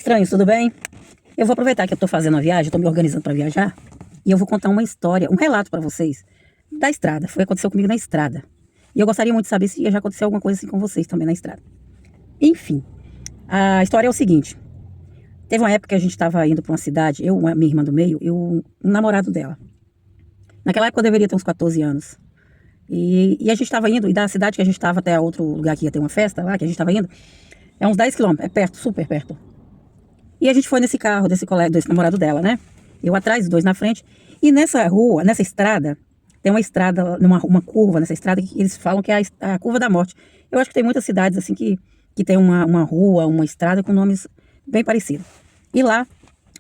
estranhos, tudo bem? Eu vou aproveitar que eu tô fazendo a viagem, tô me organizando para viajar, e eu vou contar uma história, um relato para vocês da estrada. Aconteceu comigo na estrada. E eu gostaria muito de saber se já aconteceu alguma coisa assim com vocês também na estrada. Enfim, a história é o seguinte. Teve uma época que a gente estava indo para uma cidade, eu, a minha irmã do meio, e o namorado dela. Naquela época eu deveria ter uns 14 anos. E a gente estava indo, e da cidade que a gente estava até outro lugar que ia ter uma festa lá, que a gente estava indo, é uns 10 quilômetros, é perto, super perto. E a gente foi nesse carro desse colega, desse namorado dela, né? Eu atrás, os dois na frente. E nessa rua, nessa estrada, tem uma estrada, uma curva nessa estrada que eles falam que é a curva da morte. Eu acho que tem muitas cidades assim que tem uma rua, uma estrada com nomes bem parecidos. E lá,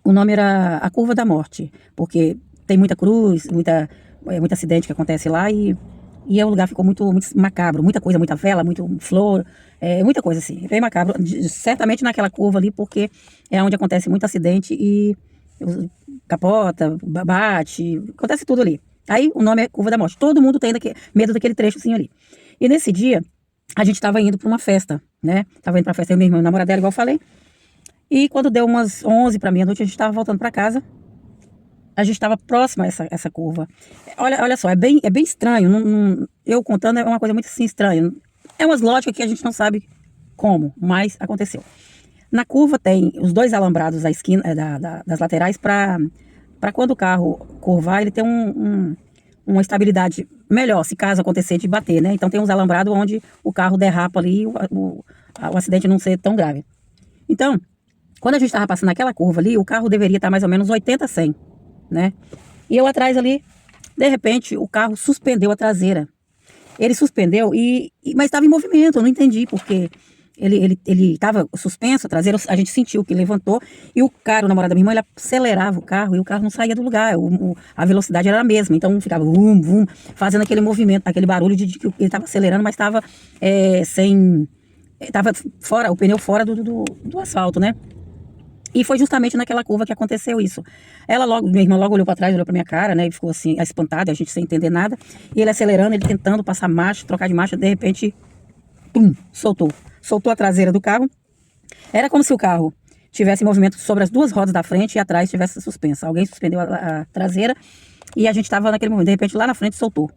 o nome era a curva da morte, porque tem muita cruz, muito acidente que acontece lá e o lugar ficou muito macabro, muita coisa, muita vela, muito flor, muita coisa assim, bem macabro, certamente naquela curva ali, porque é onde acontece muito acidente e capota, bate, acontece tudo ali. Aí o nome é Curva da Morte, todo mundo tem medo daquele trechozinho ali. E nesse dia, a gente estava indo para uma festa, né, estava indo para a festa, eu, meu irmão e o namorado dela, igual eu falei, e quando deu umas 11 para meia-noite, a gente estava voltando para casa. A gente estava próximo a essa curva. Olha só, é bem estranho. Eu contando é uma coisa muito assim estranha. É umas lógicas que a gente não sabe como, mas aconteceu. Na curva tem os dois alambrados da esquina, das laterais, para quando o carro curvar, ele tem uma estabilidade melhor, se caso acontecer de bater, né? Então tem uns alambrados onde o carro derrapa ali e o acidente não ser tão grave. Então, quando a gente estava passando naquela curva ali, o carro deveria estar mais ou menos 80 a 100. Né? E eu atrás ali, de repente, o carro suspendeu a traseira. Ele suspendeu, mas estava em movimento, eu não entendi, porque ele estava suspenso, a traseira, a gente sentiu que levantou, e o namorado da minha irmã, ele acelerava o carro, e o carro não saía do lugar, a velocidade era a mesma, então ficava vum, vum, fazendo aquele movimento, aquele barulho de que ele estava acelerando, mas estava estava fora, o pneu fora do asfalto, né? E foi justamente naquela curva que aconteceu isso. Minha irmã logo olhou para trás, olhou para minha cara, né? E ficou assim, espantada, a gente sem entender nada. E ele acelerando, ele tentando passar marcha, trocar de marcha, de repente, pum, soltou. Soltou a traseira do carro. Era como se o carro tivesse movimento sobre as duas rodas da frente e atrás tivesse suspensa. Alguém suspendeu a traseira e a gente estava naquele momento. De repente, lá na frente, soltou.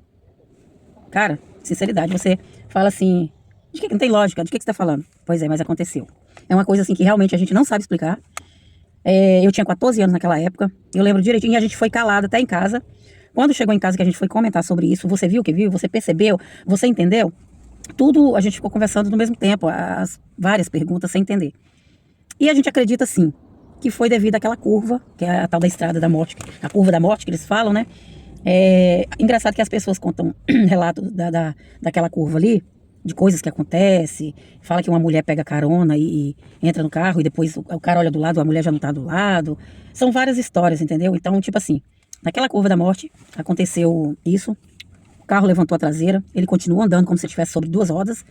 Cara, sinceridade, você fala assim, não tem lógica, de que você está falando? Pois é, mas aconteceu. É uma coisa assim que realmente a gente não sabe explicar. Eu tinha 14 anos naquela época, eu lembro direitinho, e a gente foi calado até em casa. Quando chegou em casa que a gente foi comentar sobre isso, você viu o que viu, você percebeu, você entendeu? Tudo a gente ficou conversando no mesmo tempo, as várias perguntas sem entender. E a gente acredita sim, que foi devido àquela curva, que é a tal da estrada da morte, a curva da morte que eles falam, né? Engraçado que as pessoas contam relatos daquela curva ali, de coisas que acontecem, fala que uma mulher pega carona e entra no carro e depois o cara olha do lado, a mulher já não tá do lado. São várias histórias, entendeu? Então, tipo assim, naquela curva da morte aconteceu isso, o carro levantou a traseira, ele continuou andando como se estivesse sobre duas rodas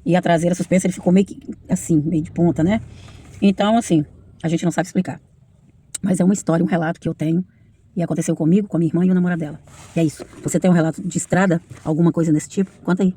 e a traseira suspensa, ele ficou meio que assim, meio de ponta, né? Então, assim, a gente não sabe explicar. Mas é uma história, um relato que eu tenho e aconteceu comigo, com a minha irmã e o namorado dela. E é isso. Você tem um relato de estrada, alguma coisa desse tipo? Conta aí.